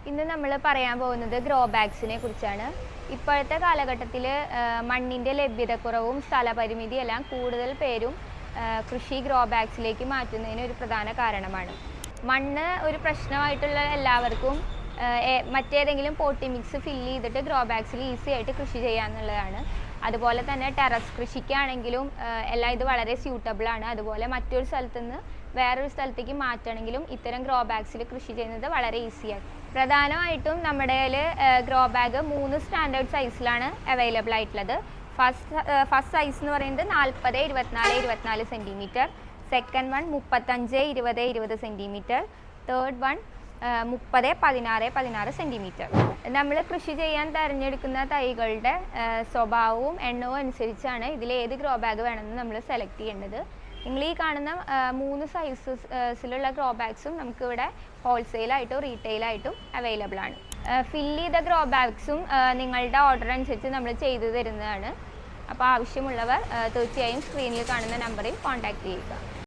ഇന്ന് നമ്മൾ പറയാൻ പോകുന്നത് ഗ്രോ ബാഗ്സിനെ കുറിച്ചാണ്. ഇപ്പോഴത്തെ കാലഘട്ടത്തിൽ മണ്ണിൻ്റെ ലഭ്യതക്കുറവും സ്ഥലപരിമിതി എല്ലാം കൂടുതൽ പേരും കൃഷി ഗ്രോ ബാഗ്സിലേക്ക് മാറ്റുന്നതിന് ഒരു പ്രധാന കാരണമാണ്. മണ്ണ് ഒരു പ്രശ്നമായിട്ടുള്ള എല്ലാവർക്കും മറ്റേതെങ്കിലും പോട്ടി മിക്സ് ഫില്ല് ചെയ്തിട്ട് ഗ്രോ ബാഗ്സിൽ ഈസി ആയിട്ട് കൃഷി ചെയ്യാമെന്നുള്ളതാണ്. അതുപോലെ തന്നെ ടെറസ് കൃഷിക്കാണെങ്കിലും എല്ലാം ഇത് വളരെ സ്യൂട്ടബിൾ ആണ്. അതുപോലെ മറ്റൊരു സ്ഥലത്തു നിന്ന് വേറൊരു സ്ഥലത്തേക്ക് മാറ്റണമെങ്കിലും ഇത്തരം ഗ്രോ ബാഗ്സിൽ കൃഷി ചെയ്യുന്നത് വളരെ ഈസിയാണ്. പ്രധാനമായിട്ടും നമ്മുടെ കയ്യിൽ ഗ്രോ ബാഗ് 3 സ്റ്റാൻഡേർഡ് സൈസിലാണ് അവൈലബിൾ ആയിട്ടുള്ളത്. ഫസ്റ്റ് സൈസ് എന്ന് പറയുന്നത് 40, 24, 24 centimetre. Second one 35, 20, 20 centimetre. Third one 30, 16, 16 centimetre. നമ്മൾ കൃഷി ചെയ്യാൻ തിരഞ്ഞെടുക്കുന്ന തൈകളുടെ സ്വഭാവവും എണ്ണവും അനുസരിച്ചാണ് ഇതിലേത് ഗ്രോ ബാഗ് വേണമെന്ന് നമ്മൾ സെലക്ട് ചെയ്യേണ്ടത്. നിങ്ങൾ ഈ കാണുന്ന 3 സൈസസിലുള്ള ഗ്രോ ബാഗ്സും നമുക്കിവിടെ ഹോൾസെയിലായിട്ടും റീറ്റെയിലായിട്ടും അവൈലബിൾ ആണ്. ഫില്ല് ചെയ്ത ഗ്രോ ബാഗ്സും നിങ്ങളുടെ ഓർഡർ അനുസരിച്ച് നമ്മൾ ചെയ്തു തരുന്നതാണ്. അപ്പോൾ ആവശ്യമുള്ളവർ തീർച്ചയായും സ്ക്രീനിൽ കാണുന്ന നമ്പറിൽ കോൺടാക്റ്റ് ചെയ്യുക.